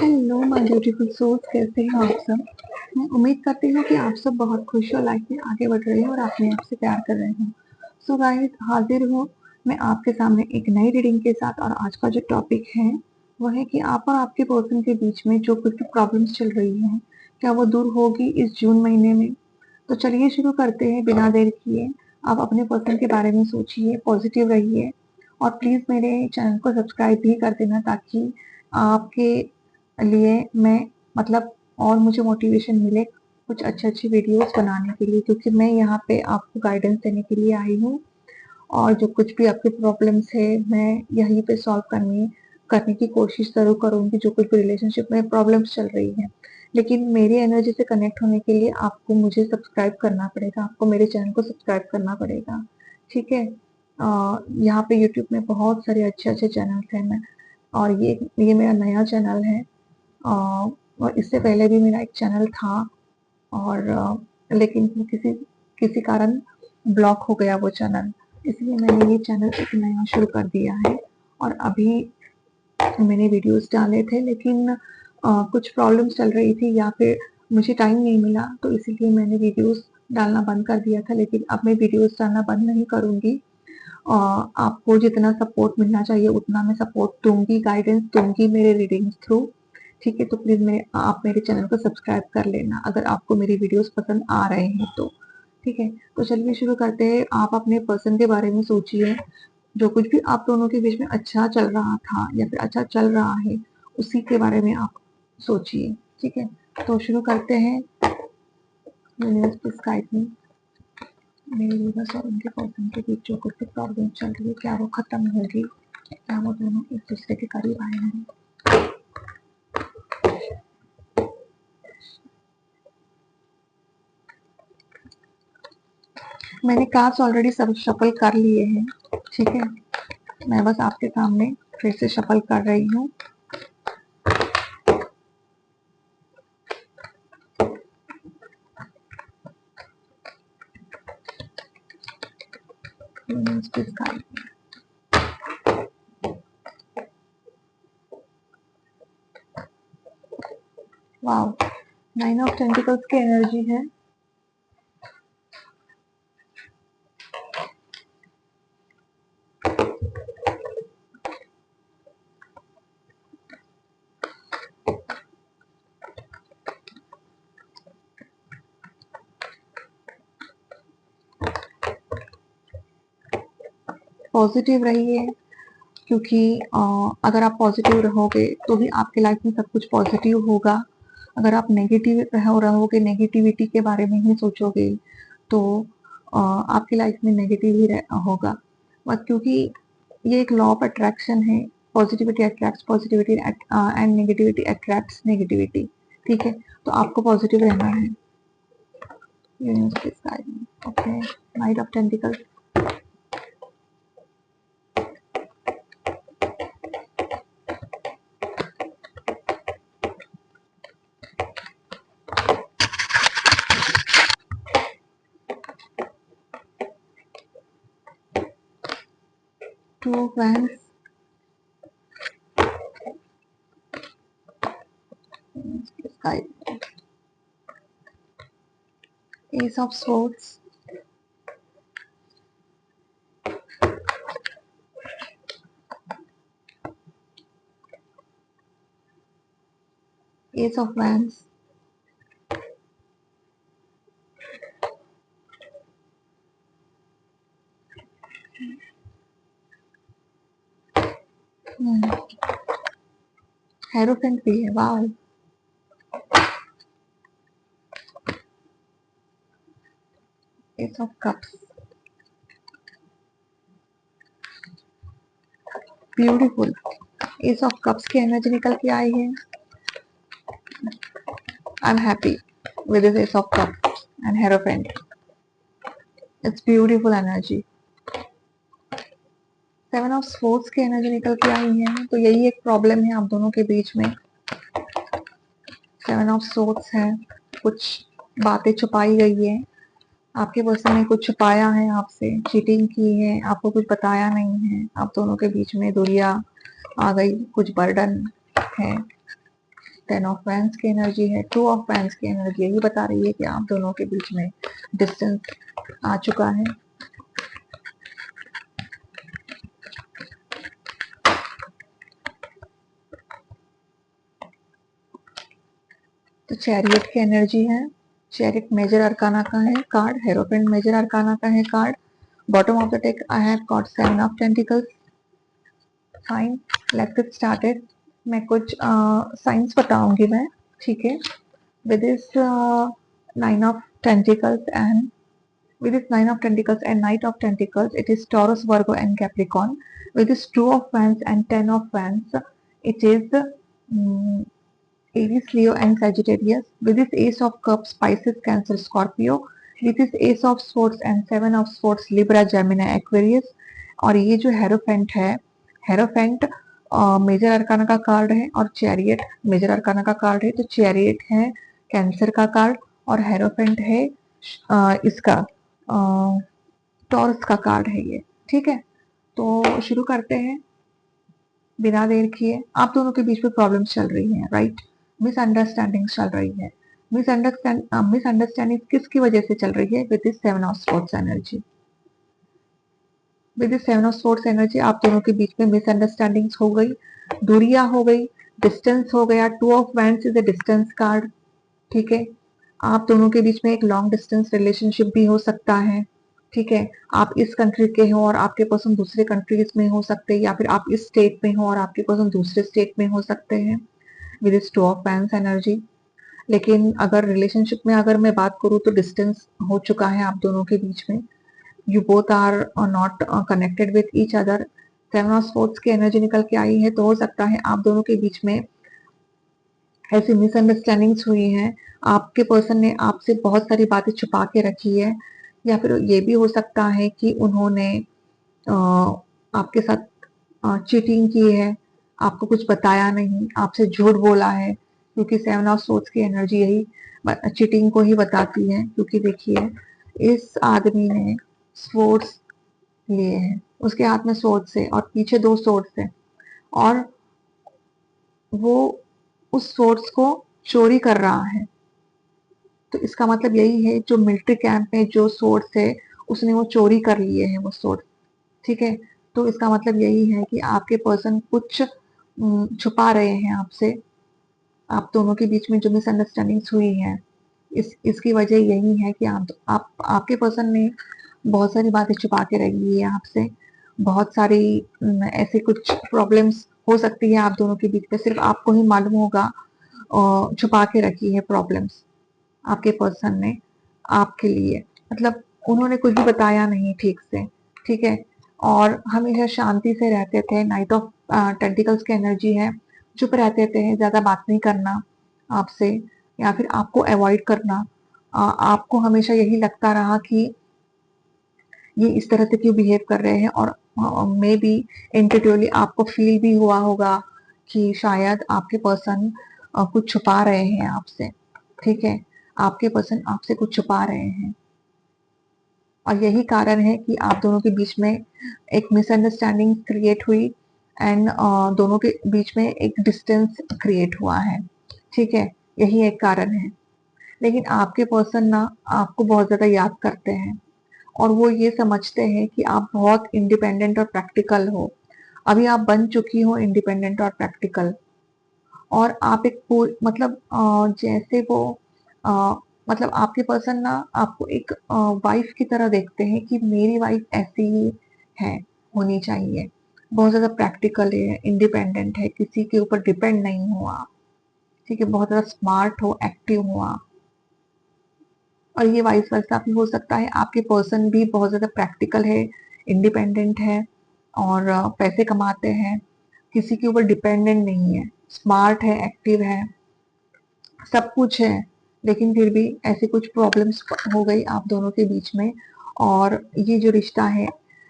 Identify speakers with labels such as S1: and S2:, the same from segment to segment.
S1: Hello my beautiful souls, कैसे हैं आप सब। मैं उम्मीद करती हूँ कि आप सब बहुत खुश हो, लाइफ में आगे बढ़ रहे हो और अपने आप से प्यार कर रहे हो। सो गाइस, हाजिर हो मैं आपके सामने एक नई रीडिंग के साथ। और आज का जो टॉपिक है वो है कि आप और आपके पर्सन के बीच में जो कुछ भी प्रॉब्लम्स चल रही हैं, क्या वो दूर होगी इस जून महीने में। तो चलिए शुरू करते हैं बिना देर किए। आप अपने पर्सन के बारे में सोचिए, पॉजिटिव रहिए और प्लीज मेरे चैनल को सब्सक्राइब भी कर देना, ताकि आपके लिए मैं मतलब और मुझे मोटिवेशन मिले कुछ अच्छी अच्छी वीडियोस बनाने के लिए, क्योंकि मैं यहाँ पे आपको गाइडेंस देने के लिए आई हूँ। और जो कुछ भी आपके प्रॉब्लम्स है मैं यहीं पे सॉल्व करने की कोशिश जरूर करूंगी। जो कुछ भी रिलेशनशिप में प्रॉब्लम्स चल रही है, लेकिन मेरी एनर्जी से कनेक्ट होने के लिए आपको मुझे सब्सक्राइब करना पड़ेगा, आपको मेरे चैनल को सब्सक्राइब करना पड़ेगा। ठीक है। यहाँ पे यूट्यूब में बहुत सारे अच्छे अच्छे चैनल्स हैं। मैं और ये मेरा नया चैनल है। और इससे पहले भी मेरा एक चैनल था, और लेकिन वो किसी किसी कारण ब्लॉक हो गया वो चैनल। इसलिए मैंने ये चैनल एक नया शुरू कर दिया है। और अभी मैंने वीडियोस डाले थे, लेकिन कुछ प्रॉब्लम्स चल रही थी या फिर मुझे टाइम नहीं मिला, तो इसीलिए मैंने वीडियोस डालना बंद कर दिया था। लेकिन अब मैं वीडियोस डालना बंद नहीं करूंगी। आपको जितना सपोर्ट मिलना चाहिए उतना मैं सपोर्ट दूंगी, गाइडेंस दूंगी मेरे रीडिंग्स थ्रू। ठीक है, तो प्लीज आप मेरे चैनल को सब्सक्राइब कर लेना अगर आपको मेरी वीडियोस पसंद आ रहे हैं तो। ठीक है, तो चलिए शुरू करते हैं। आप अपने पर्सन के बारे में सोचिए। जो कुछ भी आप दोनों के बीच में अच्छा चल रहा था या फिर अच्छा चल रहा है, उसी के बारे में आप सोचिए। ठीक है, तो शुरू करते हैं। Universe please guide me. मेरे व्यूअर्स और उनके पर्सन के बीच जो कुछ भी प्रॉब्लम चल रही है, क्या वो खत्म होगी, क्या वो दोनों एक दूसरे के करीब आए हैं। मैंने कार्ड्स ऑलरेडी सब शफल कर लिए हैं। ठीक है, मैं बस आपके सामने फिर से शफल कर रही हूँ। वाओ, 9 ऑफ टेंटिकल्स की एनर्जी है। पॉजिटिव रहिए, क्योंकि अगर आप पॉजिटिव रहोगे तो ही आपके लाइफ में सब कुछ पॉजिटिव होगा। अगर आप नेगेटिव रहोगे, नेगेटिविटी के बारे में ही सोचोगे, तो आपकी लाइफ में नेगेटिव ही होगा बस। क्योंकि ये एक लॉ ऑफ अट्रैक्शन है। Positivity attracts positivity and negativity attracts negativity. ठीक है, तो आपको पॉजिटिव रहना है। Okay, night of tentacles. Two of wands, S of swords, S of wands, hierophant भी है। Wow, S of cups, beautiful. S of cups की एनर्जी निकल के आई है। I am happy with this ace of cups and hierophant. It's beautiful energy. 7 of swords की energy निकल के आई है, तो यही एक प्रॉब्लम है आप दोनों के बीच में। 7 ऑफ swords है, कुछ बातें छुपाई गई है। आपके पर्सन ने कुछ छुपाया है आपसे, चीटिंग की है, आपको कुछ बताया नहीं है। आप दोनों के बीच में दूरियां आ गई, कुछ बर्डन है। 10 ऑफ वैंस की एनर्जी है, 2 ऑफ वैंस की एनर्जी यही बता रही है कि आप दोनों के बीच में डिस्टेंस आ चुका है। तो चैरियट की एनर्जी है, चैरियट मेजर अरकाना का है कार्ड, हेरोफेंट मेजर अरकाना का है card. Bottom of the deck I have got 7 of tentacles. Fine, let's get started. मैं कुछ साइंस बताऊंगी मैं, ठीक है। With this 9 of tentacles and with its 9 of Pentacles and Knight of Pentacles, it is Taurus, Virgo and Capricorn. With its 2 of Wands and 10 of Wands, it is Aries, Leo and Sagittarius. With its Ace of Cups, Pisces, Cancer, Scorpio. With its Ace of Swords and 7 of Swords, Libra, Gemini, Aquarius. और ये जो hierophant है, hierophant major arcana का card है और chariot major arcana का card है। तो चैरियट है कैंसर का कार्ड और हेरोफेंट है इसका टॉरस का कार्ड है ये, ठीक है। तो शुरू करते हैं बिना देर किए। आप दोनों के बीच में प्रॉब्लम्स चल रही हैं, राइट। मिसअंडरस्टैंडिंग चल रही है। मिसअंडरस्टैंडिंग किसकी वजह से चल रही है? With this 7 of swords energy. With this 7 of swords energy आप दोनों के बीच में मिसअंडरस्टैंडिंग्स हो गई, दूरियां हो गई, डिस्टेंस हो गया। 2 of wands is a distance card, ठीक है। आप दोनों के बीच में एक लॉन्ग डिस्टेंस रिलेशनशिप भी हो सकता है, ठीक है। आप इस कंट्री के हो और आपके पर्सन दूसरे कंट्रीज में हो सकते हैं, या फिर आप इस स्टेट में हो और आपके पर्सन दूसरे स्टेट में हो सकते हैं विद इस 2 ऑफ वैंड्स एनर्जी। लेकिन अगर रिलेशनशिप में अगर मैं बात करूँ तो डिस्टेंस हो चुका है आप दोनों के बीच में। You both are not connected with each other. 7 of swords की एनर्जी निकल के आई है, तो हो सकता है आप दोनों के बीच में ऐसी मिसअंडरस्टैंडिंग्स हुई हैं। आपके पर्सन ने आपसे बहुत सारी बातें छुपा के रखी है, या फिर ये भी हो सकता है कि उन्होंने आपके साथ चीटिंग की है, आपको कुछ बताया नहीं, आपसे झूठ बोला है, क्योंकि 7 ऑफ सोर्ड्स की एनर्जी यही चीटिंग को ही बताती है। क्योंकि देखिए इस आदमी ने स्वॉर्ड्स लिए हैं, उसके हाथ में स्वॉर्ड्स है और पीछे 2 स्वॉर्ड्स है, और वो उस सोर्स को चोरी कर रहा है। तो इसका मतलब यही है जो मिलिट्री कैंप में जो सोर्स है उसने वो चोरी कर लिए हैं वो सोर्स, ठीक है। तो इसका मतलब यही है कि आपके पर्सन कुछ छुपा रहे हैं आपसे। आप दोनों के बीच में जो मिसअंडरस्टैंडिंग्स हुई है इसकी वजह यही है कि आप आपके पर्सन ने बहुत सारी बातें छुपा के रखी है आपसे। बहुत सारी ऐसे कुछ प्रॉब्लम्स हो सकती है आप दोनों के बीच में, सिर्फ आपको ही मालूम होगा। छुपा के रखी है प्रॉब्लम्स आपके पर्सन ने आपके लिए, मतलब उन्होंने कुछ भी बताया नहीं ठीक से, ठीक है। और हमेशा शांति से रहते थे। नाइट ऑफ टेंटिकल्स की एनर्जी है, चुप रहते थे, ज्यादा बात नहीं करना आपसे, या फिर आपको अवॉइड करना। आपको हमेशा यही लगता रहा कि ये इस तरह से क्यों बिहेव कर रहे हैं, और मे बी इंटरव्यूअली आपको फील भी हुआ होगा कि शायद आपके पर्सन कुछ छुपा रहे हैं आपसे, ठीक है। आपके पर्सन आपसे कुछ छुपा रहे हैं, और यही कारण है कि आप दोनों के बीच में एक मिसअंडरस्टैंडिंग क्रिएट हुई एंड दोनों के बीच में एक डिस्टेंस क्रिएट हुआ है, ठीक है। यही एक कारण है। लेकिन आपके पर्सन ना आपको बहुत ज्यादा याद करते हैं, और वो ये समझते हैं कि आप बहुत इंडिपेंडेंट और प्रैक्टिकल हो। अभी आप बन चुकी हो इंडिपेंडेंट और प्रैक्टिकल, और आप एक मतलब जैसे वो मतलब आपके पर्सन ना आपको एक वाइफ की तरह देखते हैं कि मेरी वाइफ ऐसी ही है, होनी चाहिए। बहुत ज्यादा प्रैक्टिकल है, इंडिपेंडेंट है, किसी के ऊपर डिपेंड नहीं हुआ, ठीक है। बहुत ज्यादा स्मार्ट हो, एक्टिव हो आप। और ये वाइस वर्सा भी हो सकता है, आपके पर्सन भी बहुत ज्यादा प्रैक्टिकल है, इंडिपेंडेंट है, और पैसे कमाते हैं, किसी के ऊपर डिपेंडेंट नहीं है, स्मार्ट है, एक्टिव है, सब कुछ है। लेकिन फिर भी ऐसी कुछ प्रॉब्लम्स हो गई आप दोनों के बीच में, और ये जो रिश्ता है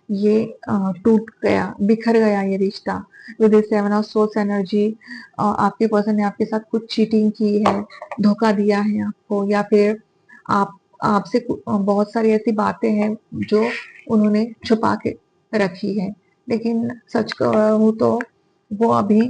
S1: ये टूट गया, बिखर गया ये रिश्ता। विद 7 ऑफ सोर्स एनर्जी आपके पर्सन ने आपके साथ कुछ चीटिंग की है, धोखा दिया है आपको, या फिर आप आपसे बहुत सारी ऐसी बातें हैं जो उन्होंने छुपा के रखी है। लेकिन सच कहूँ तो वो अभी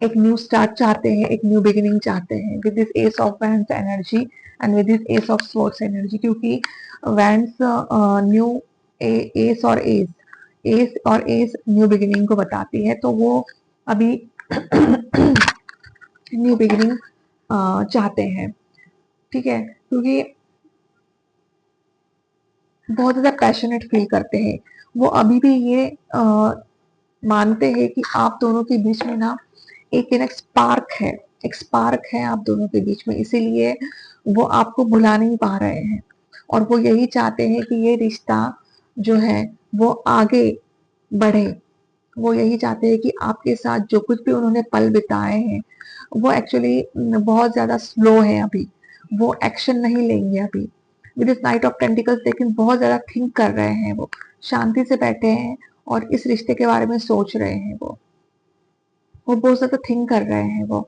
S1: एक न्यू स्टार्ट चाहते हैं, एक न्यू बिगिनिंग चाहते हैं with this ace of wands energy and with this ace of swords energy, क्योंकि वैंड्स न्यू एस और एस न्यू बिगिनिंग को बताती है, तो वो अभी न्यू बिगिनिंग चाहते हैं। ठीक है, क्योंकि बहुत ज्यादा पैशनेट फील करते हैं वो, अभी भी ये मानते हैं कि आप दोनों के बीच में ना एक स्पार्क है, एक स्पार्क है आप दोनों के बीच में, इसीलिए वो आपको भुला नहीं पा रहे हैं और वो यही चाहते हैं कि ये रिश्ता जो है वो आगे बढ़े। वो यही चाहते हैं कि आपके साथ जो कुछ भी उन्होंने पल बिताए हैं वो एक्चुअली बहुत ज्यादा स्लो है अभी, वो एक्शन नहीं लेंगे अभी with this night of pentacles, लेकिन बहुत ज्यादा थिंक कर रहे हैं, वो शांति से बैठे हैं और इस रिश्ते के बारे में सोच रहे हैं। वो बहुत ज्यादा थिंक कर रहे हैं वो,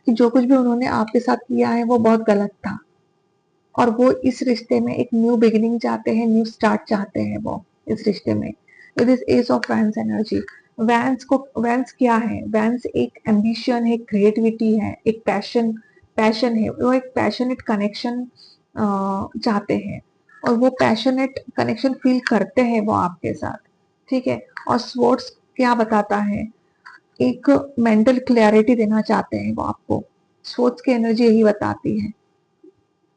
S1: कि जो कुछ भी उन्होंने आपके साथ किया है वो बहुत गलत था और वो इस रिश्ते में एक न्यू बिगिनिंग चाहते हैं, न्यू स्टार्ट चाहते हैं वो इस रिश्ते में with this ace of wands energy. Wands क्या है? वैंस एक एम्बिशन है, क्रिएटिविटी है, एक पैशन है, वो एक पैशनेट कनेक्शन चाहते हैं और वो पैशनेट कनेक्शन फील करते हैं वो आपके साथ। ठीक है, और स्वॉर्ड्स क्या बताता है? एक मेंटल क्लैरिटी देना चाहते हैं वो आपको। स्वॉर्ड्स की एनर्जी यही बताती है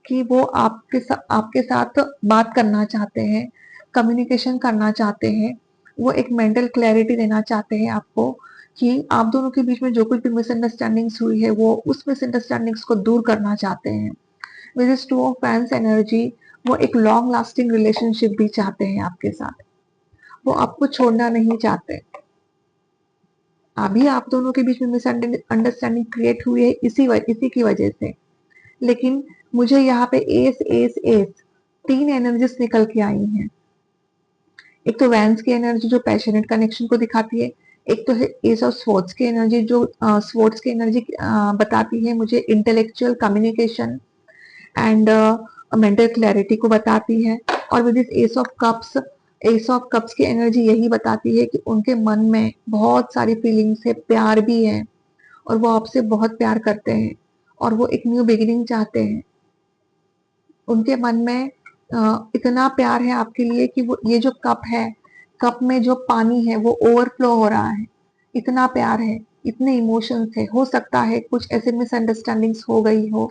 S1: कि वो आपके साथ बात करना चाहते हैं, कम्युनिकेशन करना चाहते हैं, वो एक मेंटल क्लैरिटी देना चाहते हैं आपको कि आप दोनों के बीच में जो कुछ भी मिसअंडरस्टैंडिंग्स हुई है वो उस मिसअंडरस्टैंडिंग्स को दूर करना चाहते हैं with this two of fans energy. वो एक लॉन्ग लास्टिंग रिलेशनशिप भी चाहते हैं आपके साथ, वो आपको छोड़ना नहीं चाहते। अभी आप दोनों के बीच में मिसअंडरस्टैंडिंग क्रिएट हुई है इसी की वजह से, लेकिन मुझे यहाँ पे एस एस एस तीन एनर्जीज निकल के आई हैं। एक तो वैंस की एनर्जी जो पैशनेट कनेक्शन को दिखाती है, एक तो है एस ऑफ स्वॉर्ड्स की एनर्जी जो स्वॉर्ड्स की एनर्जी बताती है मुझे intellectual communication and mental clarity को बताती है। और with this ace of cups की एनर्जी यही बताती है कि उनके मन में बहुत सारी फीलिंग्स है, प्यार भी है और वो आपसे बहुत प्यार करते हैं और वो एक न्यू बिगिनिंग चाहते हैं। उनके मन में इतना प्यार है आपके लिए कि वो ये जो कप है, कप में जो पानी है वो ओवरफ्लो हो रहा है, इतना प्यार है, इतने इमोशंस है। हो सकता है कुछ ऐसे मिसअंडरस्टैंडिंग्स हो गई हो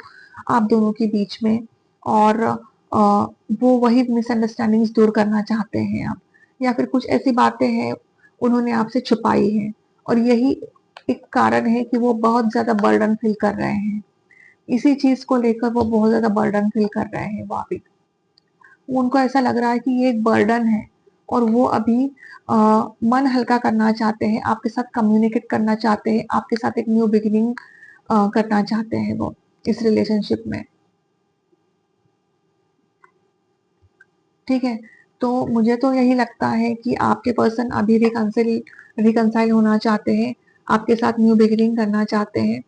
S1: आप दोनों के बीच में और वो वही मिसअंडरस्टैंडिंग्स दूर करना चाहते हैं आप, या फिर कुछ ऐसी बातें हैं उन्होंने आपसे छुपाई है और यही एक कारण है कि वो बहुत ज्यादा बर्डन फील कर रहे हैं। इसी चीज को लेकर वो बहुत ज्यादा बर्डन फील कर रहे हैं। वो अभी उनको ऐसा लग रहा है कि ये एक बर्डन है और वो अभी मन हल्का करना चाहते हैं, आपके साथ कम्युनिकेट करना चाहते हैं, आपके साथ एक न्यू बिगिनिंग करना चाहते हैं वो इस रिलेशनशिप में। ठीक है, तो मुझे तो यही लगता है कि आपके पर्सन अभी रिकंसाइल होना चाहते हैं, आपके साथ न्यू बिगिनिंग करना चाहते हैं।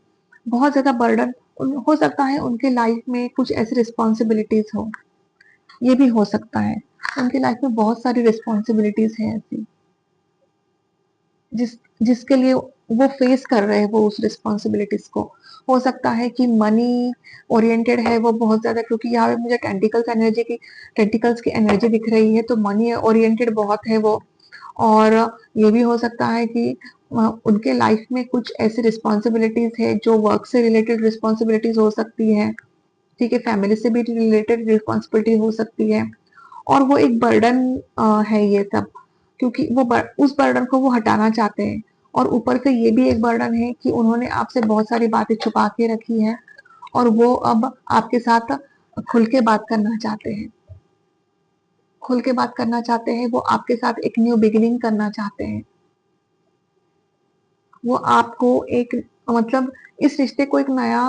S1: बहुत ज्यादा बर्डन हो सकता है उनके लाइफ में कुछ ऐसी रिस्पॉन्सिबिलिटीज हो, ये भी हो सकता है उनकी लाइफ में बहुत सारी रिस्पॉन्सिबिलिटीज हैं ऐसी जिसके लिए वो फेस कर रहे हैं वो उस रिस्पॉन्सिबिलिटीज को। हो सकता है कि मनी ओरिएंटेड है वो बहुत ज्यादा, क्योंकि यहाँ पे मुझे टेंटिकल्स की एनर्जी दिख रही है, तो मनी ओरिएंटेड बहुत है वो। और ये भी हो सकता है कि उनके लाइफ में कुछ ऐसी रिस्पॉन्सिबिलिटीज है जो वर्क से रिलेटेड रिस्पॉन्सिबिलिटीज हो सकती है। ठीक है, फैमिली से भी रिलेटेड रिस्पॉन्सिबिलिटी हो सकती है और वो एक बर्डन है ये सब, क्योंकि उस बर्डन को वो हटाना चाहते हैं। और ऊपर से ये भी एक बर्डन है कि उन्होंने आपसे बहुत सारी बातें छुपा के रखी है और वो अब आपके साथ खुल के बात करना चाहते हैं, खुल के बात करना चाहते हैं। वो आपके साथ एक न्यू बिगिनिंग करना चाहते हैं। वो आपको एक मतलब इस रिश्ते को एक नया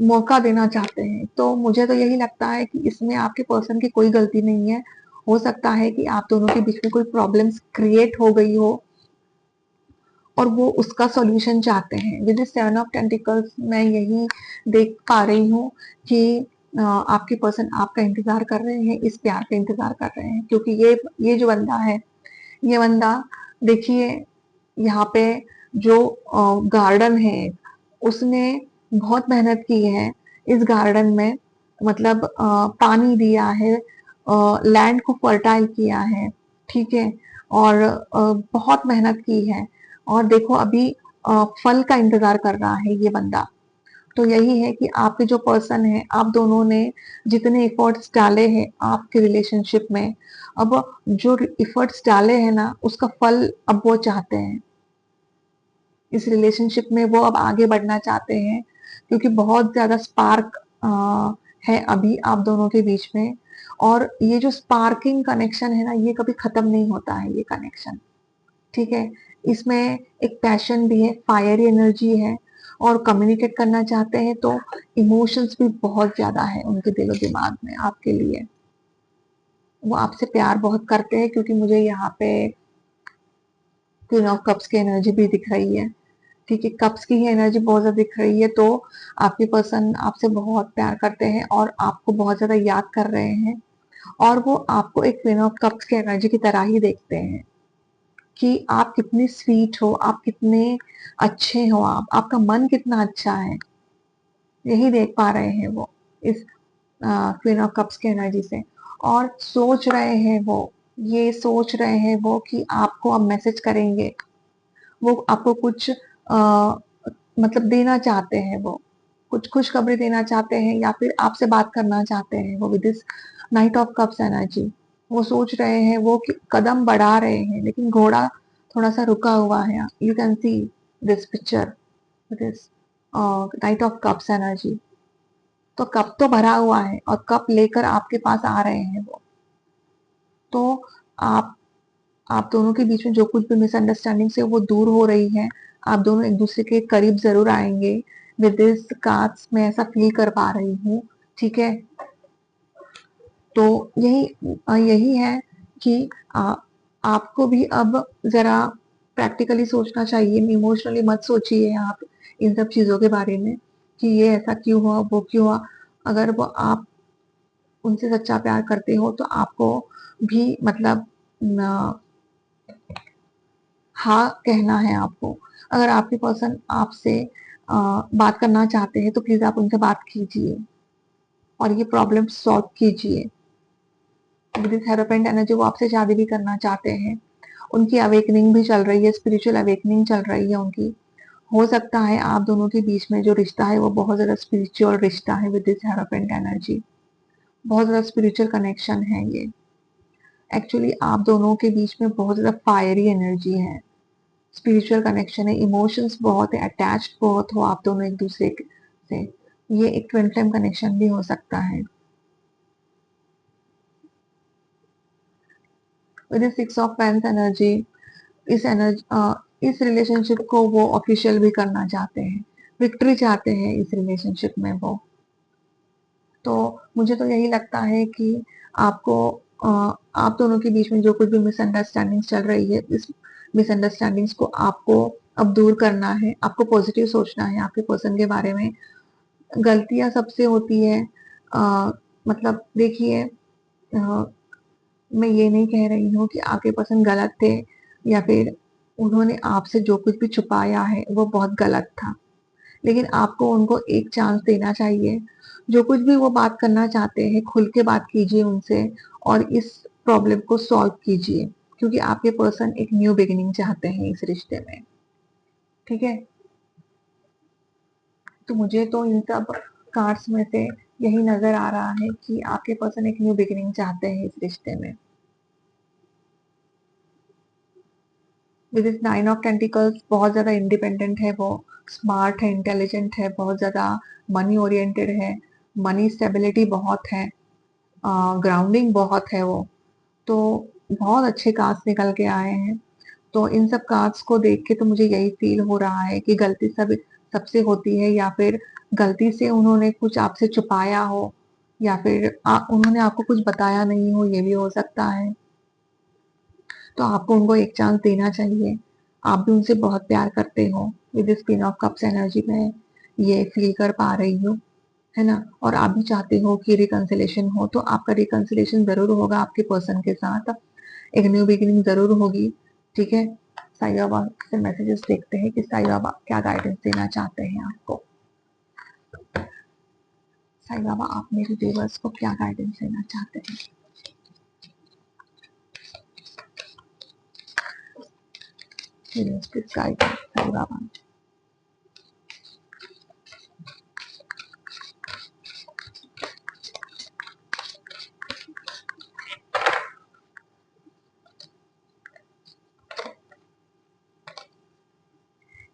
S1: मौका देना चाहते हैं। तो मुझे तो यही लगता है कि इसमें आपके पर्सन की कोई गलती नहीं है। हो सकता है कि आप दोनों के बीच में कोई प्रॉब्लम्स क्रिएट हो गई हो और वो उसका सॉल्यूशन चाहते हैं। विद सेवन ऑफ टेंटिकल्स मैं यही देख पा रही हूँ कि आपके पर्सन आपका इंतजार कर रहे हैं, इस प्यार का इंतजार कर रहे हैं, क्योंकि ये जो बंदा है, ये बंदा देखिए यहाँ पे जो गार्डन है उसने बहुत मेहनत की है इस गार्डन में, मतलब पानी दिया है, लैंड को फर्टाइल किया है, ठीक है, और बहुत मेहनत की है, और देखो अभी फल का इंतजार कर रहा है ये बंदा। तो यही है कि आपके जो पर्सन है, आप दोनों ने जितने एफर्ट्स डाले हैं आपके रिलेशनशिप में, अब जो एफर्ट्स डाले हैं ना उसका फल अब वो चाहते हैं। इस रिलेशनशिप में वो अब आगे बढ़ना चाहते हैं, क्योंकि बहुत ज्यादा स्पार्क है अभी आप दोनों के बीच में। और ये जो स्पार्किंग कनेक्शन है ना, ये कभी खत्म नहीं होता है ये कनेक्शन, ठीक है। इसमें एक पैशन भी है, फायरी एनर्जी है, और कम्युनिकेट करना चाहते हैं तो इमोशंस भी बहुत ज्यादा है उनके दिलो दिमाग में आपके लिए। वो आपसे प्यार बहुत करते हैं, क्योंकि मुझे यहाँ पे क्वीन ऑफ कप्स की एनर्जी भी दिख रही है, ठीक है, कप्स की ही एनर्जी बहुत ज्यादा दिख रही है। तो आपके पर्सन आपसे बहुत प्यार करते हैं और आपको बहुत ज्यादा याद कर रहे हैं, और वो आपको एक क्वीन ऑफ कप्स की एनर्जी की तरह ही देखते हैं कि आप कितने स्वीट हो, आप कितने अच्छे हो, आपका मन कितना अच्छा है, यही देख पा रहे हैं वो इस क्वीन ऑफ कप्स की एनर्जी से। और सोच रहे हैं वो, ये सोच रहे हैं वो कि आपको अब मैसेज करेंगे, वो आपको कुछ मतलब देना चाहते हैं, वो कुछ खुशखबरी देना चाहते हैं, या फिर आपसे बात करना चाहते हैं वो with this night of cups energy. वो सोच रहे हैं वो कि कदम बढ़ा रहे हैं, लेकिन घोड़ा थोड़ा सा रुका हुआ है। You can see this picture, this night of cups energy. तो कप तो भरा हुआ है और कप लेकर आपके पास आ रहे हैं वो। तो आप आप दोनों के बीच में जो कुछ भी मिसअंडरस्टैंडिंग से वो दूर हो रही है, आप दोनों एक दूसरे के करीब जरूर आएंगे। विद दिस कार्ड्स मैं ऐसा फील कर पा रही हूँ, ठीक है। तो यही है कि आपको भी अब जरा प्रैक्टिकली सोचना चाहिए, इमोशनली मत सोचिए आप इन सब चीजों के बारे में कि ये ऐसा क्यों हुआ, वो क्यों हुआ। अगर वो आप उनसे सच्चा प्यार करते हो तो आपको भी मतलब हाँ कहना है आपको। अगर आपके पर्सन आपसे बात करना चाहते हैं तो प्लीज आप उनसे बात कीजिए और ये प्रॉब्लम सॉल्व कीजिए। विद हेरोपेंट एनर्जी वो आपसे शादी भी करना चाहते हैं, उनकी अवेकनिंग भी चल रही है, स्पिरिचुअल अवेकनिंग चल रही है उनकी। हो सकता है आप दोनों के बीच में जो रिश्ता है वो बहुत ज्यादा स्पिरिचुअल रिश्ता है विद दिस हेरोपेंट एनर्जी, बहुत ज्यादा स्पिरिचुअल कनेक्शन है ये। एक्चुअली आप दोनों के बीच में बहुत ज्यादा फायरी एनर्जी है, स्पिरिचुअल कनेक्शन है, इमोशंस बहुत है, अटैच्ड बहुत हो आप दोनों एक दूसरे से। ये एक ट्विन फ्लेम कनेक्शन भी हो सकता है। With six of pents energy, इस रिलेशनशिप को वो ऑफिशियल भी करना चाहते हैं, विक्ट्री चाहते हैं इस रिलेशनशिप में वो। तो मुझे तो यही लगता है कि आपको आप दोनों के बीच में जो कुछ भी मिसअंडरस्टैंडिंग चल रही है, इस मिसअंडरस्टैंडिंग्स को आपको अब दूर करना है, आपको पॉजिटिव सोचना है आपके पर्सन के बारे में। गलतियां सबसे होती है, मतलब देखिए, मैं ये नहीं कह रही हूँ कि आपके पर्सन गलत थे, या फिर उन्होंने आपसे जो कुछ भी छुपाया है वो बहुत गलत था, लेकिन आपको उनको एक चांस देना चाहिए। जो कुछ भी वो बात करना चाहते हैं खुल के बात कीजिए उनसे, और इस प्रॉब्लम को सॉल्व कीजिए, क्योंकि आपके पर्सन एक न्यू बिगिनिंग चाहते हैं इस रिश्ते में, ठीक है। तो मुझे तो इन सब कार्ड्स में से यही नजर आ रहा है कि आपके पर्सन एक न्यू बिगिनिंग चाहते हैं इस रिश्ते में। विद इस नाइन ऑफ टेंटिकल्स बहुत ज्यादा इंडिपेंडेंट है वो, स्मार्ट है, इंटेलिजेंट है, बहुत ज्यादा मनी ओरिएंटेड है, मनी स्टेबिलिटी बहुत है, ग्राउंडिंग बहुत है वो। तो बहुत अच्छे कार्ड्स निकल के आए हैं। तो इन सब कार्ड्स को देख के तो मुझे यही फील हो रहा है कि गलती सबसे होती है, या फिर गलती से उन्होंने कुछ आपसे छुपाया हो, या फिर उन्होंने आपको कुछ बताया नहीं हो, ये भी हो सकता है। तो आपको उनको एक चांस देना चाहिए, आप भी उनसे बहुत प्यार करते हो। With spin off cups energy में ये फील कर पा रही हूँ, है ना। और आप भी चाहते हो कि रिकंसिलेशन हो, तो आपका रिकंसिलेशन जरूर होगा आपके पर्सन के साथ, एक न्यू बिगिनिंग जरूर होगी, ठीक है। साईं बाबा से मैसेजेस देखते हैं कि साईं बाबा क्या गाइडेंस देना चाहते हैं आपको। साईं बाबा आप मेरे व्यूअर्स को क्या गाइडेंस देना चाहते हैं। Guidance Sai Baba.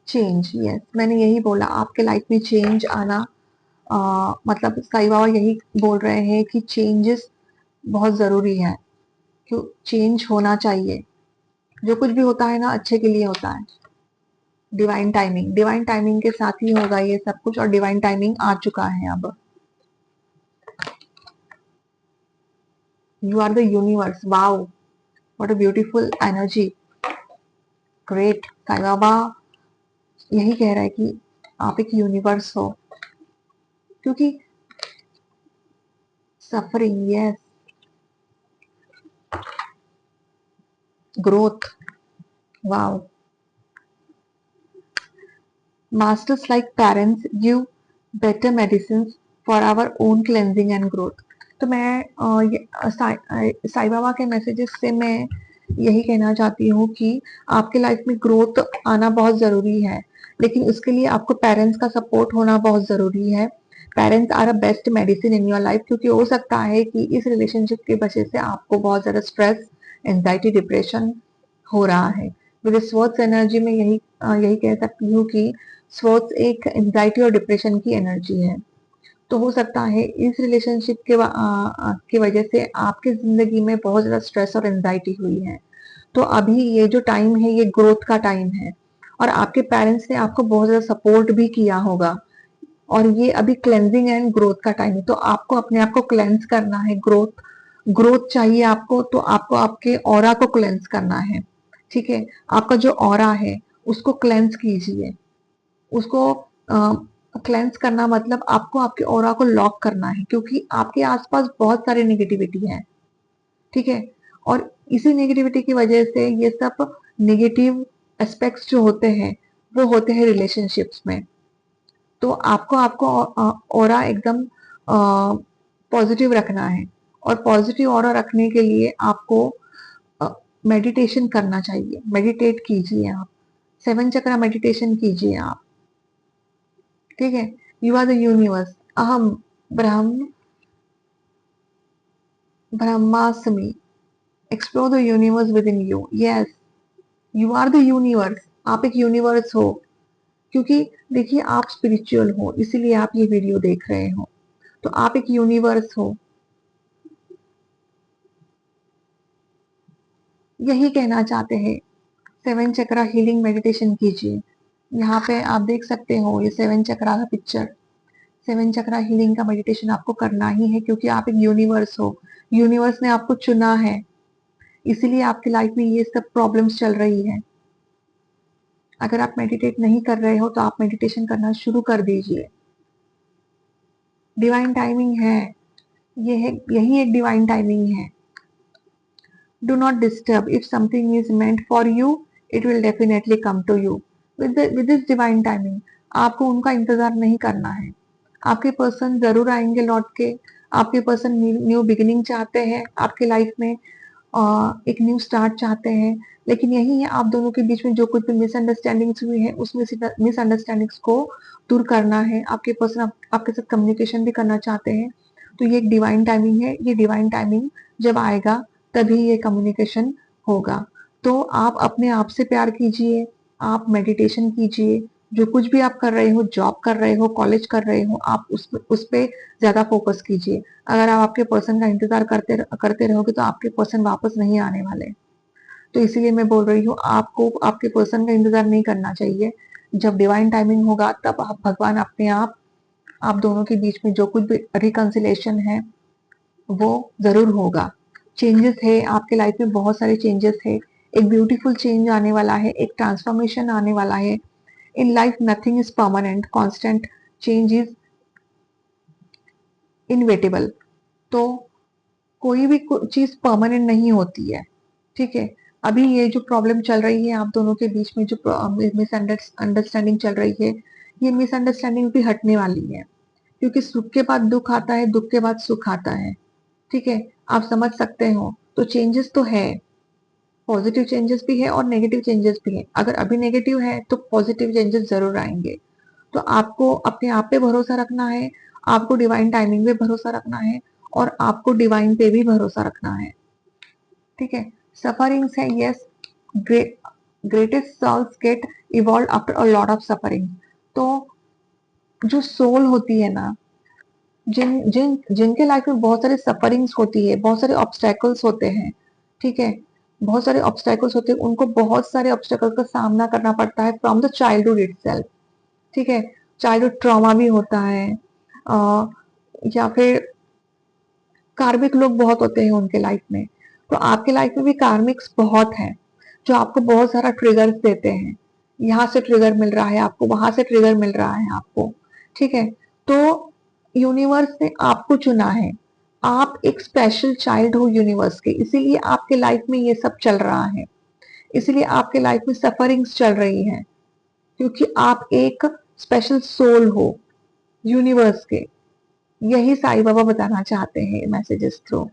S1: Change, yes, मैंने यही बोला आपके लाइफ में चेंज आना, मतलब साईं बाबा यही बोल रहे हैं कि चेंजेस बहुत जरूरी है, क्यों चेंज होना चाहिए। जो कुछ भी होता है ना अच्छे के लिए होता है। डिवाइन टाइमिंग के साथ ही होगा ये सब कुछ, और डिवाइन टाइमिंग आ चुका है अब। You are the universe, wow what a beautiful energy, great. Sai Baba यही कह रहा है कि आप एक यूनिवर्स हो, क्योंकि suffering, yes, growth, wow. Masters like parents give better medicines for our own cleansing and growth. तो मैं साईं बाबा के मैसेजेस से मैं यही कहना चाहती हूँ कि आपके लाइफ में ग्रोथ आना बहुत जरूरी है, लेकिन उसके लिए आपको पेरेंट्स का सपोर्ट होना बहुत जरूरी है। Parents are a best medicine in your life, क्योंकि हो सकता है कि इस रिलेशनशिप की वजह से आपको बहुत ज्यादा स्ट्रेस, एंजाइटी, डिप्रेशन हो रहा है। विद स्वॉट्स एनर्जी में यही कह सकती हूँ कि स्वॉट्स एक एंजाइटी और डिप्रेशन की एनर्जी है। तो हो सकता है इस रिलेशनशिप की वजह से आपके जिंदगी में बहुत ज्यादा स्ट्रेस और एंजाइटी हुई है। तो अभी ये जो टाइम है ये ग्रोथ का टाइम है, और आपके पेरेंट्स ने आपको बहुत ज्यादा सपोर्ट भी किया होगा, और ये अभी क्लेंजिंग एंड ग्रोथ का टाइम है। तो आपको अपने आप को क्लेंस करना है। ग्रोथ चाहिए आपको, तो आपको आपके ऑरा को क्लेंस करना है, ठीक है। आपका जो ऑरा है उसको क्लेंस कीजिए। उसको क्लेंस करना मतलब आपको आपके ऑरा को लॉक करना है, क्योंकि आपके आसपास बहुत सारी नेगेटिविटी है, ठीक है। और इसी नेगेटिविटी की वजह से ये सब नेगेटिव एस्पेक्ट्स जो होते हैं वो होते हैं रिलेशनशिप्स में। तो आपको आपको ऑरा एकदम पॉजिटिव रखना है, और पॉजिटिव ऑरा रखने के लिए आपको मेडिटेशन करना चाहिए। मेडिटेट कीजिए आप, 7 चक्रा मेडिटेशन कीजिए आप, ठीक है। यू आर द यूनिवर्स, अहम ब्रह्म ब्रह्मास्मि, explore the universe within you, yes, you are the universe, आप एक यूनिवर्स हो। क्योंकि देखिए आप स्पिरिचुअल हो, इसीलिए आप ये वीडियो देख रहे हो, तो आप एक यूनिवर्स हो। यही कहना चाहते हैं। 7 चक्रा हीलिंग मेडिटेशन कीजिए। यहाँ पे आप देख सकते हो ये 7 चक्रा का पिक्चर। 7 चक्रा हीलिंग का मेडिटेशन आपको करना ही है, क्योंकि आप एक यूनिवर्स हो। यूनिवर्स ने आपको चुना है, इसीलिए आपकी लाइफ में ये सब प्रॉब्लम्स चल रही है। अगर आप मेडिटेट नहीं कर रहे हो तो आप मेडिटेशन करना शुरू कर दीजिए। डिवाइन टाइमिंग है, ये है, यही एक डिवाइन टाइमिंग है। Do not disturb. If something is meant for you, it will definitely come to you. With this divine timing, आपको उनका इंतजार नहीं करना है। आपके पर्सन जरूर आएंगे लौट के। आपके पर्सन न्यू बिगिनिंग चाहते हैं आपके लाइफ में, एक न्यू स्टार्ट चाहते हैं। लेकिन यही है, आप दोनों के बीच में जो कुछ भी मिसअंडरस्टैंडिंग्स हुई है उसमें मिसअंडरस्टैंडिंग्स को दूर करना है। आपके पर्सन आपके साथ कम्युनिकेशन भी करना चाहते हैं। तो ये एक डिवाइन टाइमिंग है। ये डिवाइन टाइमिंग जब आएगा तभी ये कम्युनिकेशन होगा। तो आप अपने आप से प्यार कीजिए, आप मेडिटेशन कीजिए। जो कुछ भी आप कर रहे हो, जॉब कर रहे हो, कॉलेज कर रहे हो, आप उस पे ज्यादा फोकस कीजिए। अगर आप आपके पर्सन का इंतजार करते रहोगे तो आपके पर्सन वापस नहीं आने वाले। तो इसीलिए मैं बोल रही हूँ आपको आपके पर्सन का इंतजार नहीं करना चाहिए। जब डिवाइन टाइमिंग होगा तब आप भगवान अपने आप दोनों के बीच में जो कुछ भी रिकंसिलेशन है वो जरूर होगा। चेंजेस है आपके लाइफ में, बहुत सारे चेंजेस है। एक ब्यूटीफुल चेंज आने वाला है, एक ट्रांसफॉर्मेशन आने वाला है। In life nothing is permanent, constant change is inevitable. तो कोई भी चीज परमानेंट नहीं होती है, ठीक है। अभी ये जो प्रॉब्लम चल रही है आप दोनों के बीच में, जो मिसअंडरस्टैंडिंग चल रही है, ये मिसअंडरस्टैंडिंग भी हटने वाली है, क्योंकि सुख के बाद दुख आता है, दुख के बाद सुख आता है। ठीक है, आप समझ सकते हो। तो चेंजेस तो है, पॉजिटिव चेंजेस भी है और नेगेटिव चेंजेस भी है। अगर अभी नेगेटिव है तो पॉजिटिव चेंजेस जरूर आएंगे। तो आपको अपने आप पे भरोसा रखना है, आपको डिवाइन टाइमिंग पे भरोसा रखना है, और आपको डिवाइन पे भी भरोसा रखना है। ठीक है, सफरिंग्स है, yes, greatest souls get evolve after a lot of suffering. तो जो सोल होती है ना, जिन जिन जिनके लाइफ में बहुत सारे सफरिंग्स होती है, बहुत सारे ऑब्स्टेकल्स होते हैं, ठीक है, बहुत सारे ऑब्स्टेकल्स होते हैं, उनको बहुत सारे ऑब्स्टेकल्स का सामना करना पड़ता है फ्रॉम द चाइल्डहुड इटसेल्फ। ठीक है, चाइल्डहुड ट्रॉमा भी होता है, अ, या फिर कार्मिक लोग बहुत होते हैं उनके लाइफ में। तो आपके लाइफ में भी कार्मिक्स बहुत हैं, जो आपको बहुत सारा ट्रिगर्स देते हैं। यहाँ से ट्रिगर मिल रहा है आपको, वहां से ट्रिगर मिल रहा है आपको। ठीक है, तो यूनिवर्स ने आपको चुना है, आप एक स्पेशल चाइल्ड हो यूनिवर्स के, इसीलिए आपके लाइफ में ये सब चल रहा है, इसीलिए आपके लाइफ में सफरिंग्स चल रही है, क्योंकि आप एक स्पेशल सोल हो यूनिवर्स के। यही साईं बाबा बताना चाहते हैं मैसेजेस थ्रू।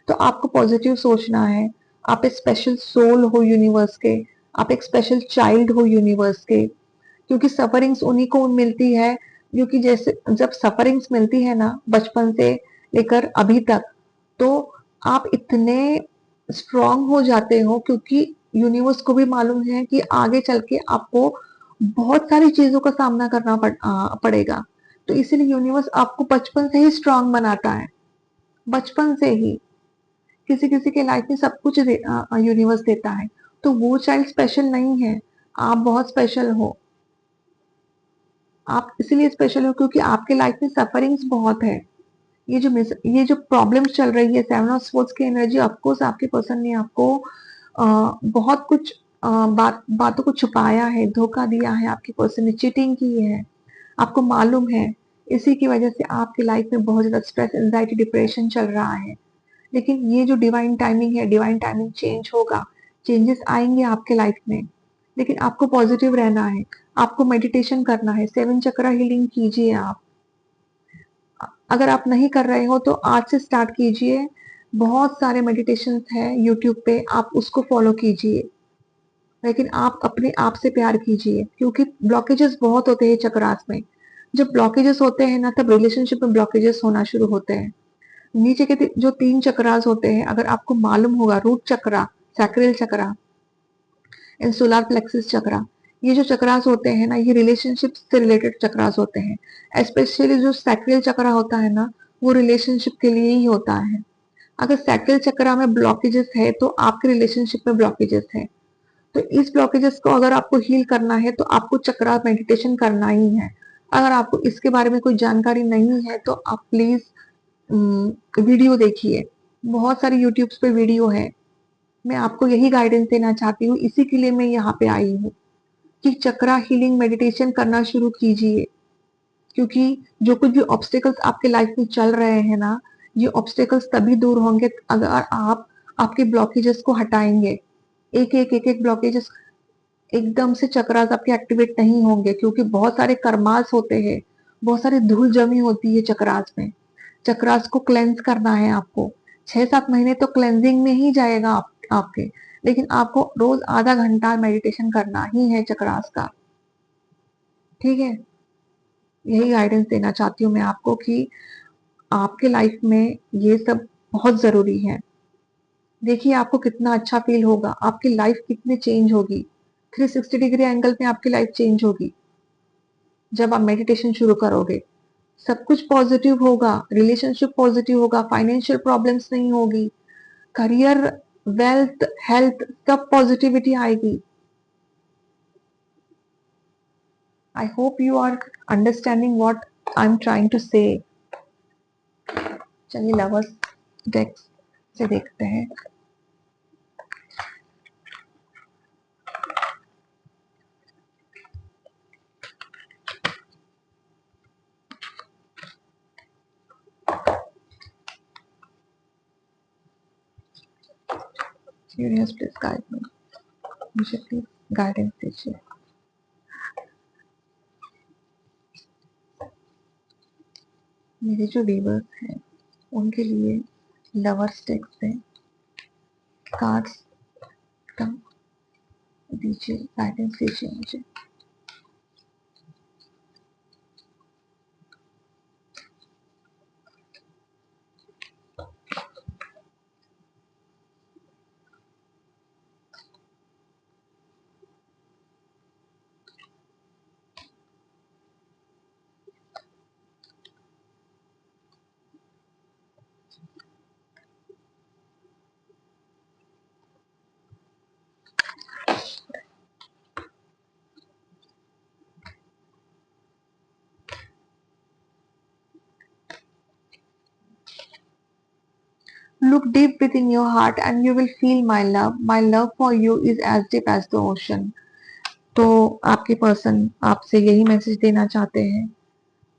S1: तो आपको पॉजिटिव सोचना है, आप एक स्पेशल सोल हो यूनिवर्स के, आप एक स्पेशल चाइल्ड हो यूनिवर्स के, क्योंकि सफरिंग्स उन्हीं को मिलती है, क्योंकि जैसे जब सफरिंग्स मिलती है ना बचपन से लेकर अभी तक, तो आप इतने स्ट्रांग हो जाते हो, क्योंकि यूनिवर्स को भी मालूम है कि आगे चल के आपको बहुत सारी चीजों का सामना करना पड़ेगा। तो इसीलिए यूनिवर्स आपको बचपन से ही स्ट्रांग बनाता है, बचपन से ही। किसी किसी के लाइफ में सब कुछ यूनिवर्स देता है, तो वो चाइल्ड स्पेशल नहीं है, आप बहुत स्पेशल हो। आप इसलिए स्पेशल हो क्योंकि आपके लाइफ में सफरिंग्स बहुत है। ये जो प्रॉब्लम्स चल रही है, सेवन ऑफ स्वॉर्ड्स की एनर्जी, ऑफकोर्स आपके पर्सन ने आपको बहुत कुछ बातों को छुपाया है, धोखा दिया है, आपके पर्सन ने चीटिंग की है, आपको मालूम है। इसी की वजह से आपकी लाइफ में बहुत ज्यादा स्ट्रेस, एंजाइटी, डिप्रेशन चल रहा है। लेकिन ये जो डिवाइन टाइमिंग है, डिवाइन टाइमिंग चेंज होगा, चेंजेस आएंगे आपके लाइफ में। लेकिन आपको पॉजिटिव रहना है, आपको मेडिटेशन करना है, सेवन चक्रा हीलिंग कीजिए आप। अगर आप नहीं कर रहे हो तो आज से स्टार्ट कीजिए। बहुत सारे मेडिटेशन है यूट्यूब पे, आप उसको फॉलो कीजिए। लेकिन आप अपने आप से प्यार कीजिए, क्योंकि ब्लॉकेजेस बहुत होते हैं चक्रास में। जब ब्लॉकेजेस होते हैं ना, तब रिलेशनशिप में ब्लॉकेजेस होना शुरू होते हैं। नीचे के जो तीन चक्रास होते हैं, अगर आपको मालूम होगा, root chakra, sacral chakra and solar plexus chakra, ये जो चक्रास होते हैं ना, ये रिलेशनशिप से रिलेटेड चक्रास होते हैं। स्पेशली जो सैक्रल चक्रा होता है ना, वो रिलेशनशिप के लिए ही होता है। अगर सैक्रल चक्रा में ब्लॉकेजेस है तो आपके रिलेशनशिप में ब्लॉकेजेस है। तो इस ब्लॉकेजेस को अगर आपको हील करना है तो आपको चक्रा मेडिटेशन करना ही है। अगर आपको इसके बारे में कोई जानकारी नहीं है तो आप प्लीज वीडियो देखिए, बहुत सारे यूट्यूब पे वीडियो है। मैं आपको यही गाइडेंस देना चाहती हूँ, इसी के लिए मैं यहाँ पे आई हूँ कि चक्रा हीलिंग मेडिटेशन करना शुरू कीजिए। क्योंकि जो कुछ भी ऑब्स्टेकल्स आपके लाइफ में चल रहे हैं ना, ये ऑब्स्टेकल्स तभी दूर होंगे अगर आप आपके ब्लॉकेजेस को हटाएंगे। एक ब्लॉकेजेस एकदम से चक्रास आपके एक्टिवेट नहीं होंगे, क्योंकि बहुत सारे कर्मास होते हैं, बहुत सारी धूल जमी होती है चक्रास में। चक्रास को क्लेंस करना है आपको। 6-7 महीने तो क्लेंजिंग में ही जाएगा आपके, लेकिन आपको रोज आधा घंटा मेडिटेशन करना ही है चक्रास का। ठीक है, यही गाइडेंस देना चाहती हूँ मैं आपको कि आपके लाइफ में ये सब बहुत जरूरी है। देखिए आपको कितना अच्छा फील होगा, आपकी लाइफ कितनी चेंज होगी, 360 डिग्री एंगल में आपकी लाइफ चेंज होगी जब आप मेडिटेशन शुरू करोगे। सब कुछ पॉजिटिव होगा, रिलेशनशिप पॉजिटिव होगा, फाइनेंशियल प्रॉब्लम्स नहीं होगी, करियर, वेल्थ, हेल्थ, सब पॉजिटिविटी आएगी। I hope you are understanding what I am trying to say. चलिए लवर्स डेक से देखते हैं। यूनिवर्स प्लीज गाइड मी, मुझे प्लीज गाइडेंस दीजिए। मेरे जो व्यूअर्स हैं उनके लिए लवर्स डेक से कार्ड्स का दीजिए, गाइडेंस दीजिए मुझे। Look deep within your heart and you will feel my love. My love for you is as deep as the ocean. तो आपके पर्सन आपसे यही मैसेज देना चाहते हैं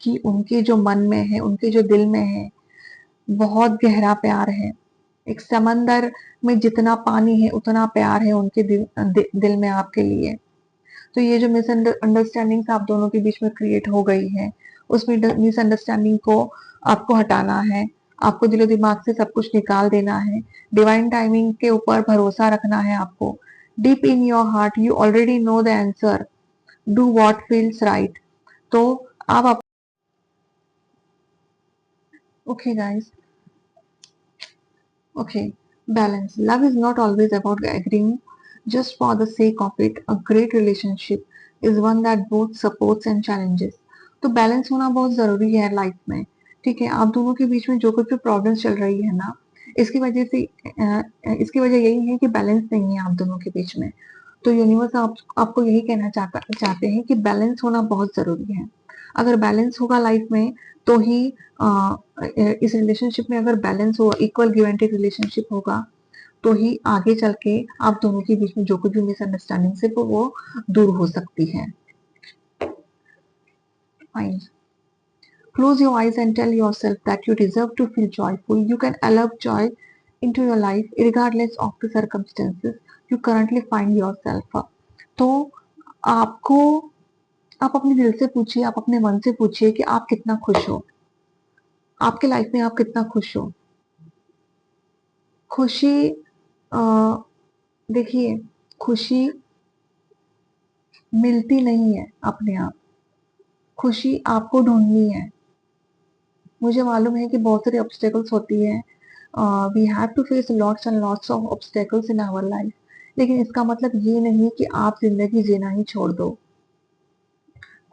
S1: कि उनके जो मन में है, उनके जो दिल में है, बहुत गहरा प्यार है। एक समंदर में जितना पानी है उतना प्यार है उनके दिल में आपके लिए। तो ये जो मिसअंडरस्टैंडिंग आप दोनों के बीच में क्रिएट हो गई है, उस मिसअंडरस्टैंडिंग को आपको हटाना है। आपको दिलो दिमाग से सब कुछ निकाल देना है। डिवाइन टाइमिंग के ऊपर भरोसा रखना है आपको। Deep in your heart you already know the answer, do what feels right. तो आप okay guys, okay, balance. Love is not always about agreeing just for the sake of it. A great relationship is one that both supports and challenges. तो balance होना बहुत जरूरी है life में। ठीक है, आप दोनों के बीच में जो कुछ भी प्रॉब्लम्स चल रही है ना, इसकी वजह से इसकी वजह यही है कि बैलेंस नहीं है आप दोनों के बीच में। तो यूनिवर्स आपको यही कहना चाहते हैं कि बैलेंस होना बहुत जरूरी है। अगर बैलेंस होगा लाइफ में तो ही इस रिलेशनशिप में अगर बैलेंस हो, equal give and take relationship होगा तो ही आगे चल के आप दोनों के बीच में जो कुछ भी मिसअंडरस्टैंडिंग से वो दूर हो सकती है। Fine, close your eyes and tell yourself that you deserve to feel joyful. You can allow joy into your life regardless of the circumstances you currently find yourself. तो आपको आप अपने दिल से पूछिए, आप अपने मन से पूछिए कि आप कितना खुश हो, आपके लाइफ में आप कितना खुश हो। खुशी देखिए, खुशी मिलती नहीं है अपने आप, खुशी आपको ढूंढनी है। मुझे मालूम है कि बहुत सारी ऑब्स्टेकल्स होती है, we have to face lots and lots of obstacles in our life, लेकिन इसका मतलब ये नहीं कि आप जिंदगी जीना ही छोड़ दो।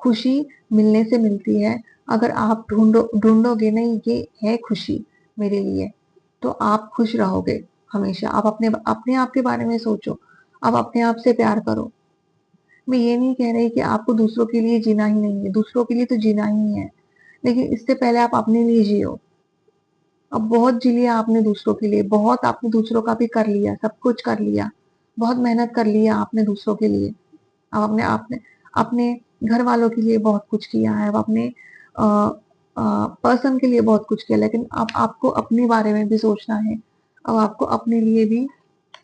S1: खुशी मिलने से मिलती है। अगर आप ढूंढोगे नहीं ये है खुशी मेरे लिए, तो आप खुश रहोगे हमेशा। आप अपने आप के बारे में सोचो, आप अपने आप से प्यार करो। मैं ये नहीं कह रही कि आपको दूसरों के लिए जीना ही नहीं है, दूसरों के लिए तो जीना ही है, लेकिन इससे पहले आप अपने लिए जियो। अब बहुत जी लिया आपने दूसरों के लिए, बहुत आपने दूसरों का भी कर लिया, सब कुछ कर लिया, बहुत मेहनत कर लिया आपने दूसरों के लिए। अब अपने आपने अपने घर वालों के लिए बहुत कुछ किया है, अब अपने पर्सन के लिए बहुत कुछ किया, लेकिन अब आपको अपने बारे में भी सोचना है। अब आपको अपने लिए भी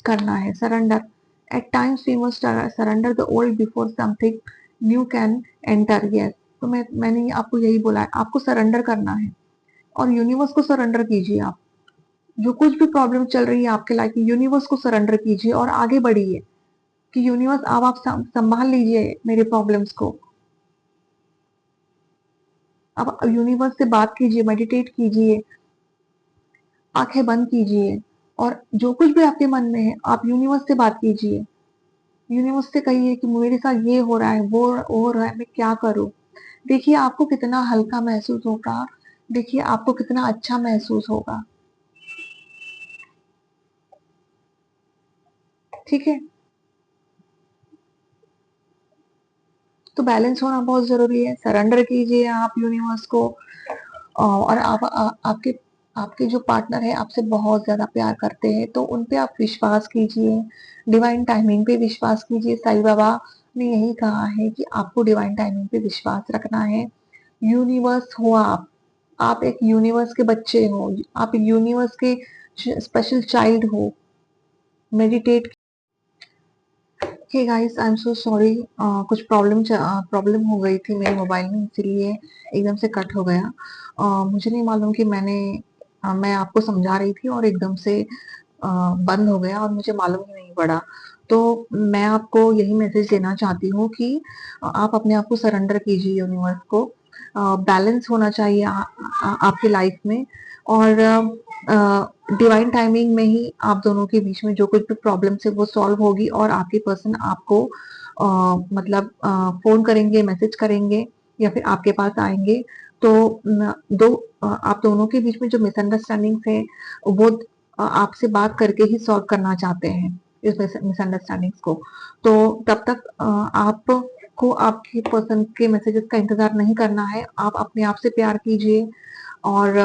S1: करना है surrender. At times we must surrender the old before something new can enter. Yes, तो मैंने आपको यही बोला है, आपको सरेंडर करना है और यूनिवर्स को सरेंडर कीजिए। आप जो कुछ भी प्रॉब्लम चल रही है आपके लाइफ में, यूनिवर्स को सरेंडर कीजिए और आगे बढ़िए कि यूनिवर्स आप संभाल लीजिए मेरे प्रॉब्लम्स को। आप यूनिवर्स से बात कीजिए, मेडिटेट कीजिए, आंखें बंद कीजिए और जो कुछ भी आपके मन में है आप यूनिवर्स से बात कीजिए। यूनिवर्स से कहिए कि मेरे साथ ये हो रहा है, वो हो रहा है, मैं क्या करूं। देखिए आपको कितना हल्का महसूस होगा, देखिए आपको कितना अच्छा महसूस होगा। ठीक है, तो बैलेंस होना बहुत जरूरी है। सरेंडर कीजिए आप यूनिवर्स को और आपके आपके जो पार्टनर है आपसे बहुत ज्यादा प्यार करते हैं, तो उन पे आप विश्वास कीजिए, डिवाइन टाइमिंग पे विश्वास कीजिए। साईं बाबा ने यही कहा है कि आपको डिवाइन टाइमिंग पे विश्वास रखना है। यूनिवर्स हो आप एक यूनिवर्स के बच्चे हो, आप एक यूनिवर्स के स्पेशल चाइल्ड हो। Meditate. Hey guys, I am so sorry, कुछ प्रॉब्लम हो गई थी मेरे मोबाइल में, इसीलिए एकदम से कट हो गया। मुझे नहीं मालूम कि मैं आपको समझा रही थी और एकदम से बंद हो गया और मुझे मालूम ही नहीं पड़ा। तो मैं आपको यही मैसेज देना चाहती हूँ कि आप अपने आप को सरेंडर कीजिए यूनिवर्स को। बैलेंस होना चाहिए आपकी लाइफ में, और डिवाइन टाइमिंग में ही आप दोनों के बीच में जो कुछ भी प्रॉब्लम है वो सॉल्व होगी, और आपकी पर्सन आपको मतलब फोन करेंगे, मैसेज करेंगे, या फिर आपके पास आएंगे। तो आप दोनों के बीच में जो मिसअंडरस्टैंडिंग्स है वो आपसे बात करके ही सॉल्व करना चाहते हैं इस मिसअंडरस्टैंडिंग्स को। तो तब तक आपको आपके पर्सन के मैसेजेस का इंतजार नहीं करना है। आप अपने आप से प्यार कीजिए, और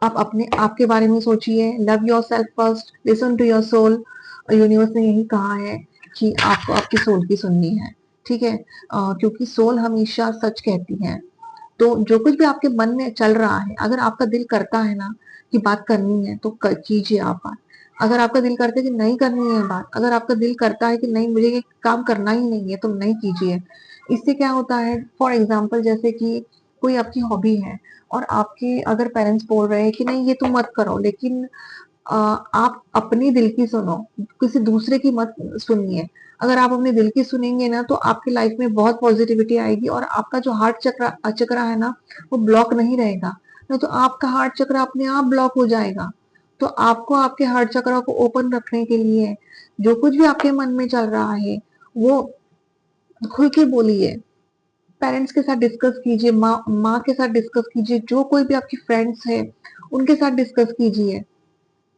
S1: आप अपने आप के बारे में सोचिए। Love yourself first, listen to your soul. Universe ने यही कहा है कि आपको आपकी सोल की सुननी है, ठीक है। क्योंकि सोल हमेशा सच कहती है। तो जो कुछ भी आपके मन में चल रहा है, अगर आपका दिल करता है ना कि बात करनी है तो कीजिए आप बात। अगर आपका दिल करता है कि नहीं करनी है बात, अगर आपका दिल करता है कि नहीं मुझे ये काम करना ही नहीं है, तो नहीं कीजिए। इससे क्या होता है, फॉर एग्जाम्पल जैसे कि कोई आपकी हॉबी है और आपके अगर पेरेंट्स बोल रहे हैं कि नहीं ये तुम मत करो, लेकिन आप अपनी दिल की सुनो, किसी दूसरे की मत सुनिए। अगर आप अपने दिल की सुनेंगे ना तो आपकी लाइफ में बहुत पॉजिटिविटी आएगी, और आपका जो हार्ट चक्र है ना वो ब्लॉक नहीं रहेगा। नहीं तो आपका हार्ट चक्र अपने आप ब्लॉक हो जाएगा। तो आपको आपके हार्ट चक्र को ओपन रखने के लिए जो कुछ भी आपके मन में चल रहा है वो खुल के बोलिए। पेरेंट्स के साथ डिस्कस कीजिए, माँ के साथ डिस्कस कीजिए, जो कोई भी आपकी फ्रेंड्स है उनके साथ डिस्कस कीजिए।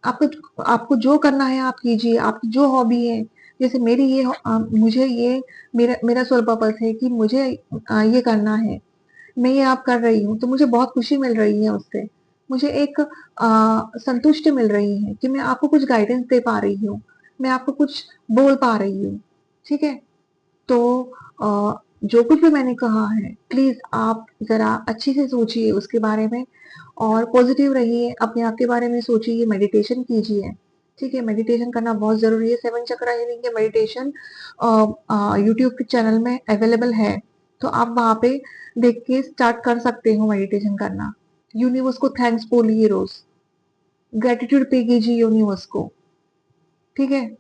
S1: आपको आपको जो करना है आप कीजिए। आपकी जो हॉबी है, जैसे मेरी मुझे ये मेरा मेरा सोल पर्पस है कि मुझे ये करना है, मैं ये आप कर रही हूँ तो मुझे बहुत खुशी मिल रही है उससे। मुझे एक संतुष्टि मिल रही है कि मैं आपको कुछ गाइडेंस दे पा रही हूँ, मैं आपको कुछ बोल पा रही हूँ, ठीक है। तो जो कुछ भी मैंने कहा है प्लीज आप जरा अच्छे से सोचिए उसके बारे में, और पॉजिटिव रहिए, अपने आप के बारे में सोचिए, मेडिटेशन कीजिए, ठीक है। मेडिटेशन करना बहुत जरूरी है। 7 चक्र हीलिंग के मेडिटेशन यूट्यूब के चैनल में अवेलेबल है, तो आप वहां पे देख के स्टार्ट कर सकते हो मेडिटेशन करना। यूनिवर्स को थैंक्स बोलिए रोज, ग्रेटिट्यूड पे कीजिए यूनिवर्स को, ठीक है।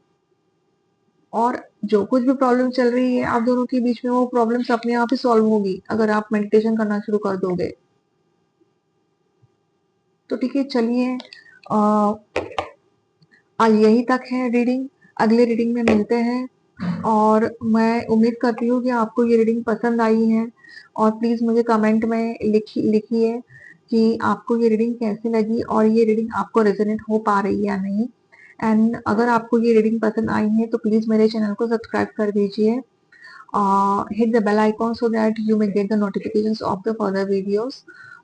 S1: और जो कुछ भी प्रॉब्लम चल रही है आप दोनों के बीच में वो प्रॉब्लम्स अपने आप ही सॉल्व होगी अगर आप मेडिटेशन करना शुरू कर दोगे। तो ठीक है, चलिए आज यही तक है रीडिंग। अगले रीडिंग में मिलते हैं, और मैं उम्मीद करती हूँ कि आपको ये रीडिंग पसंद आई है। और प्लीज मुझे कमेंट में लिखिए कि आपको ये रीडिंग कैसी लगी, और ये रीडिंग आपको रेजोनेट हो पा रही है या नहीं। एंड अगर आपको ये रीडिंग पसंद आई है तो प्लीज मेरे चैनल को सब्सक्राइब कर दीजिए, hit the bell icon so that you may get the notifications of the further videos.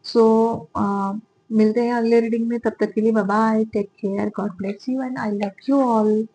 S1: So मिलते हैं अगले रीडिंग में, तब तक के लिए bye bye, take care, God bless you and I love you all.